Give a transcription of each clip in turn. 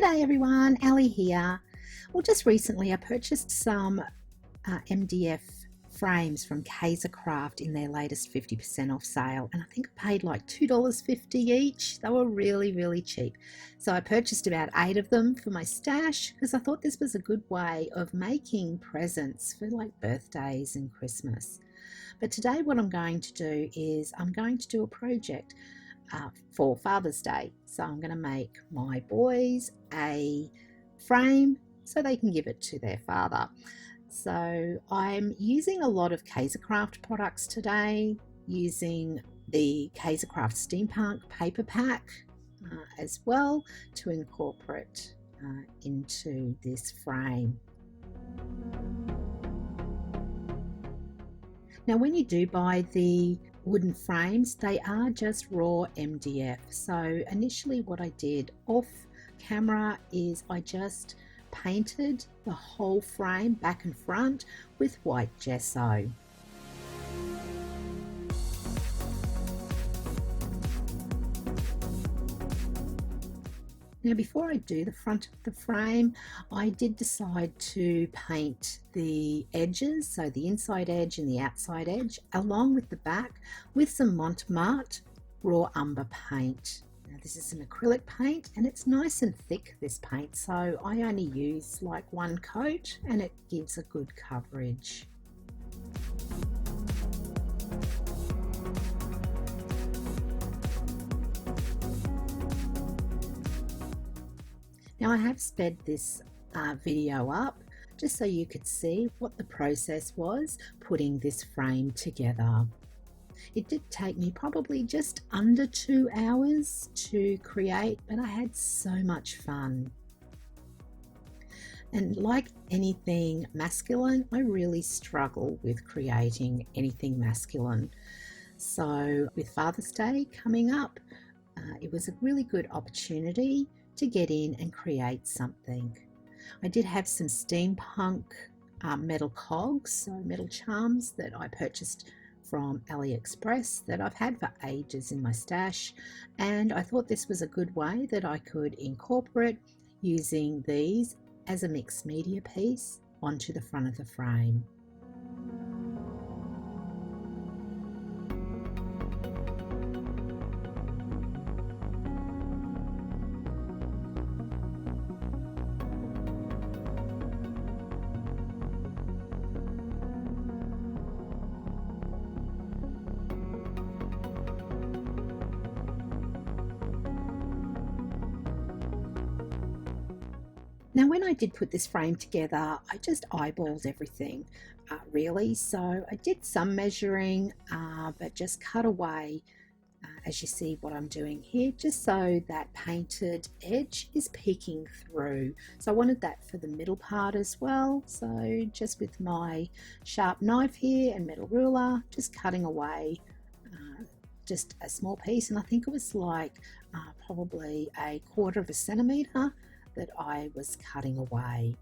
G'day everyone, Ali here. Well, just recently I purchased some MDF frames from Craft in their latest 50% off sale, and I think I paid like $2.50 each. They were really cheap. So I purchased about 8 of them for my stash because I thought this was a good way of making presents for like birthdays and Christmas. But today what I'm going to do is I'm going to do a project for Father's Day. So I'm going to make my boys a frame so they can give it to their father. So I'm using a lot of Craft products today, using the Craft Steampunk paper pack as well to incorporate into this frame. Now when you do buy the wooden frames, they are just raw MDF. So initially what I did off camera is I just painted the whole frame back and front with white gesso. Now before I do the front of the frame, I did decide to paint the edges, so the inside edge and the outside edge, along with the back with some Montmartre raw umber paint. Now this is an acrylic paint and it's nice and thick, this paint, so I only use like one coat and it gives a good coverage. Now I have sped this video up just so you could see what the process was putting this frame together. It did take me probably just under 2 hours to create, but I had so much fun. And like anything masculine, I really struggle with creating anything masculine. So with Father's Day coming up, it was a really good opportunity to get in and create something. I did have some steampunk metal cogs, so metal charms that I purchased from AliExpress that I've had for ages in my stash, and I thought this was a good way that I could incorporate using these as a mixed media piece onto the front of the frame. Now when I did put this frame together, I just eyeballed everything really. So I did some measuring, but just cut away, as you see what I'm doing here, just so that painted edge is peeking through. So I wanted that for the middle part as well. So just with my sharp knife here and metal ruler, just cutting away just a small piece. And I think it was like probably 1/4 centimetre that I was cutting away.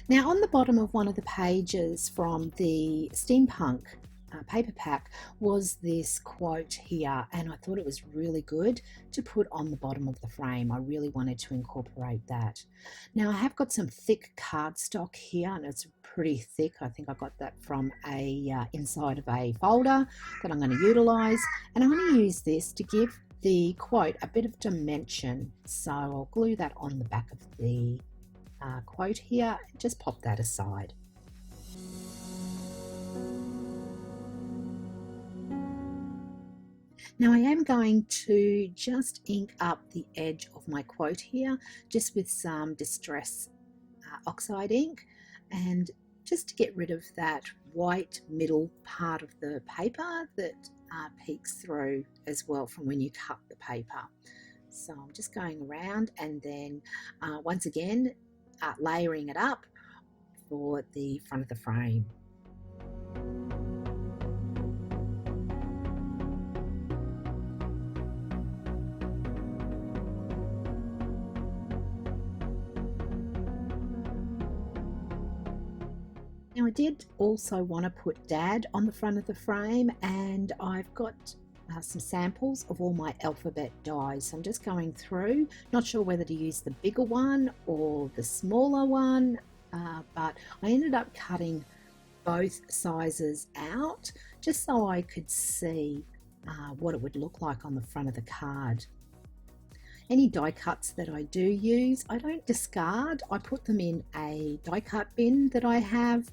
Now on the bottom of one of the pages from the steampunk paper pack was this quote here, and I thought it was really good to put on the bottom of the frame. I really wanted to incorporate that. Now I have got some thick cardstock here, and it's pretty thick. I think I got that from a inside of a folder that I'm going to utilize, and I'm going to use this to give the quote a bit of dimension. So I'll glue that on the back of the quote here, just pop that aside. Now I am going to just ink up the edge of my quote here, just with some distress oxide ink, and just to get rid of that white middle part of the paper that peeks through as well from when you cut the paper. So I'm just going around and then once again layering it up for the front of the frame. Now I did also want to put Dad on the front of the frame, and I've got some samples of all my alphabet dies. So I'm just going through, not sure whether to use the bigger one or the smaller one, but I ended up cutting both sizes out just so I could see what it would look like on the front of the card. Any die cuts that I do use, I don't discard. I put them in a die cut bin that I have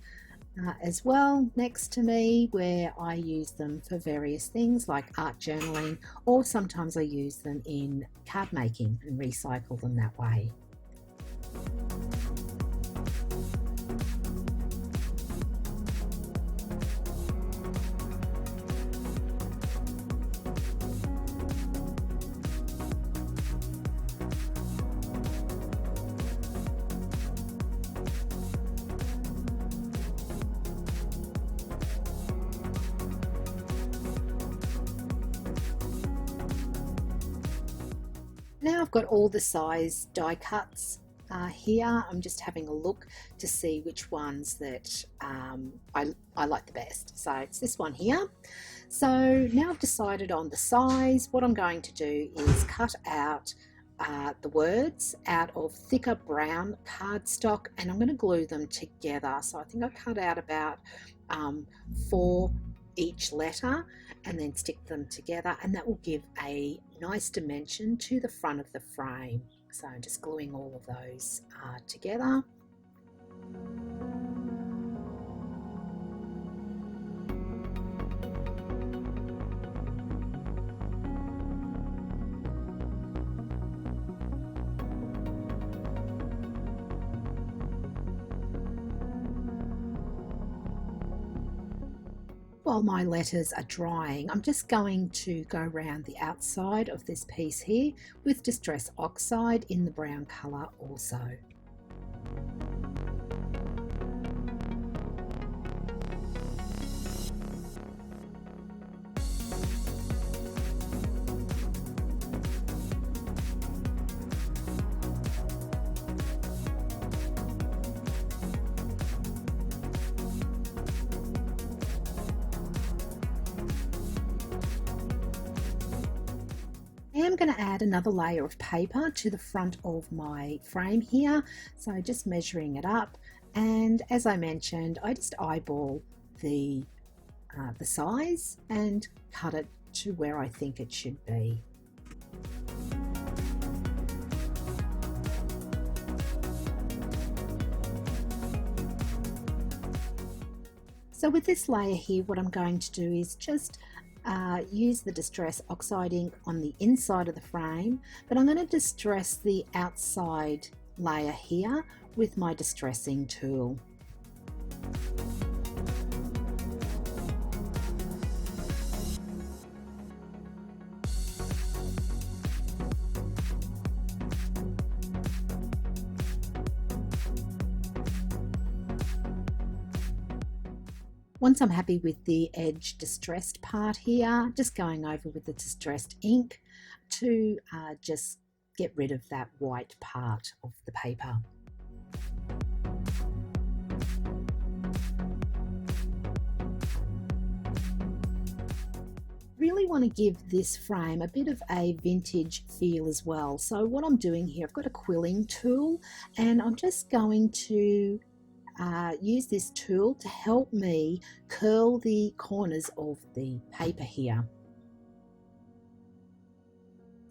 as well next to me, where I use them for various things like art journaling, or sometimes I use them in card making and recycle them that way. Now I've got all the size die cuts here. I'm just having a look to see which ones that I like the best. So it's this one here. So now I've decided on the size. What I'm going to do is cut out the words out of thicker brown cardstock, and I'm going to glue them together. So I think I cut out about 4 each letter and then stick them together, and that will give a nice dimension to the front of the frame. So I'm just gluing all of those together. While my letters are drying, I'm just going to go around the outside of this piece here with Distress Oxide in the brown colour also. I am going to add another layer of paper to the front of my frame here, so just measuring it up, and as I mentioned, I just eyeball the size and cut it to where I think it should be. So with this layer here, what I'm going to do is just use the Distress Oxide ink on the inside of the frame, but I'm going to distress the outside layer here with my distressing tool. Once I'm happy with the edge distressed part here, just going over with the distressed ink to just get rid of that white part of the paper. Really want to give this frame a bit of a vintage feel as well. So what I'm doing here, I've got a quilling tool, and I'm just going to use this tool to help me curl the corners of the paper here.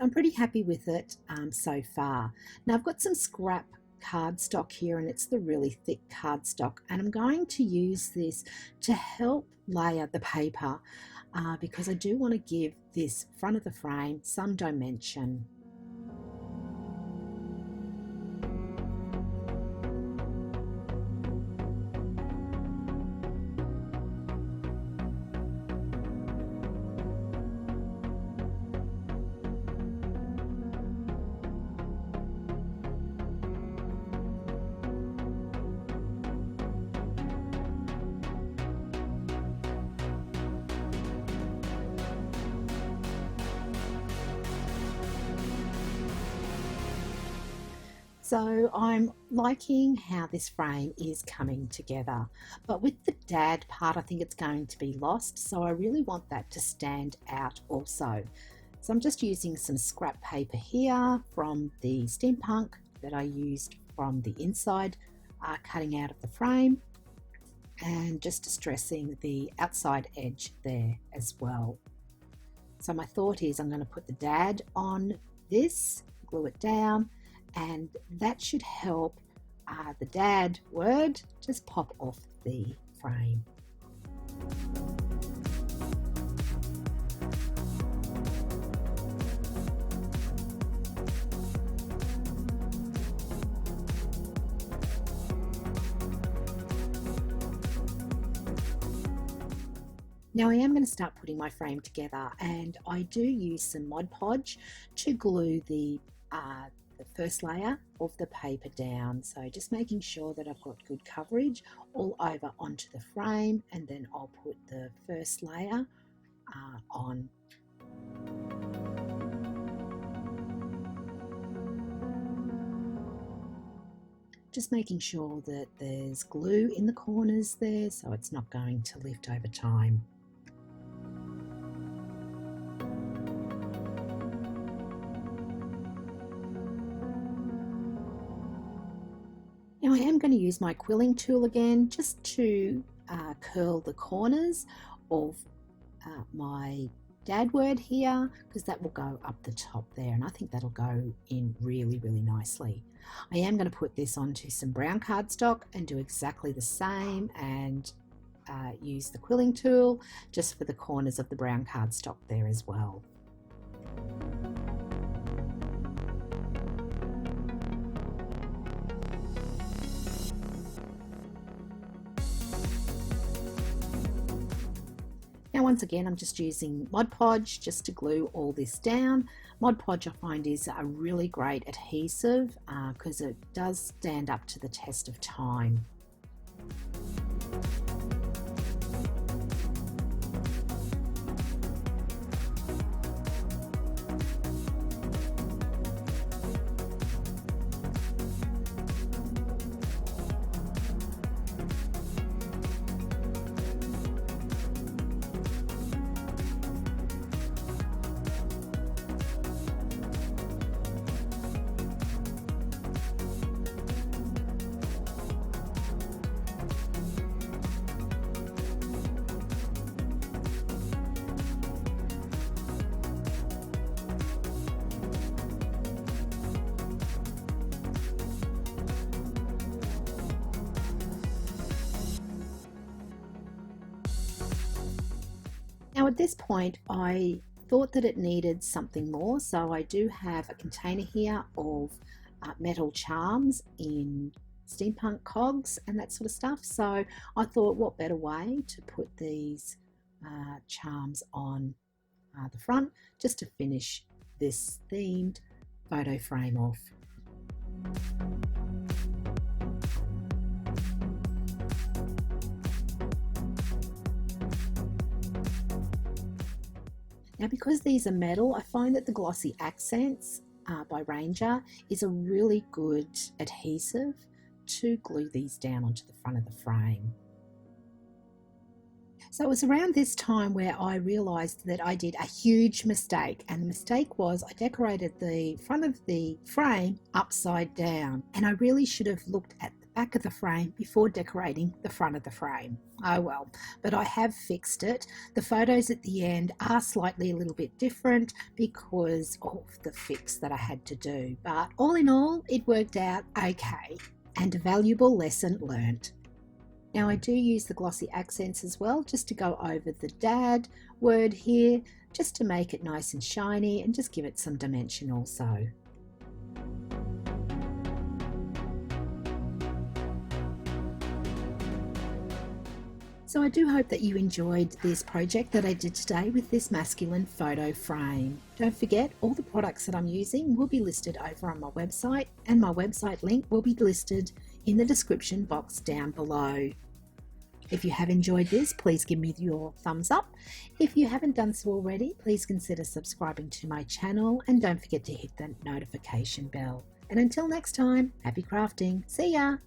I'm pretty happy with it so far. Now I've got some scrap cardstock here, and it's the really thick cardstock, and I'm going to use this to help layer the paper because I do want to give this front of the frame some dimension. So I'm liking how this frame is coming together, but with the dad part I think it's going to be lost, so I really want that to stand out also. So I'm just using some scrap paper here from the steampunk that I used from the inside cutting out of the frame, and just distressing the outside edge there as well. So my thought is I'm going to put the dad on this, glue it down, and that should help the dad word just pop off the frame. Now I am going to start putting my frame together, and I do use some Mod Podge to glue the first layer of the paper down. So just making sure that I've got good coverage all over onto the frame, and then I'll put the first layer on. Just making sure that there's glue in the corners there so it's not going to lift over time. Now I am going to use my quilling tool again just to curl the corners of my dad word here, because that will go up the top there, and I think that'll go in really nicely. I am going to put this onto some brown cardstock and do exactly the same, and use the quilling tool just for the corners of the brown cardstock there as well. Now once again I'm just using Mod Podge just to glue all this down. Mod Podge I find is a really great adhesive because it does stand up to the test of time. Now at this point I thought that it needed something more, so I do have a container here of metal charms in steampunk cogs and that sort of stuff, so I thought what better way to put these charms on the front just to finish this themed photo frame off. Now because these are metal, I find that the Glossy Accents by Ranger is a really good adhesive to glue these down onto the front of the frame. So it was around this time where I realised that I did a huge mistake, and the mistake was I decorated the front of the frame upside down, and I really should have looked at the back of the frame before decorating the front of the frame. Oh well, but I have fixed it. The photos at the end are slightly a little bit different because of the fix that I had to do, but all in all it worked out okay, and a valuable lesson learnt. Now I do use the Glossy Accents as well just to go over the dad word here, just to make it nice and shiny and just give it some dimension also. So I do hope that you enjoyed this project that I did today with this masculine photo frame. Don't forget, all the products that I'm using will be listed over on my website, and my website link will be listed in the description box down below. If you have enjoyed this, please give me your thumbs up. If you haven't done so already, please consider subscribing to my channel, and don't forget to hit the notification bell. And until next time, happy crafting. See ya!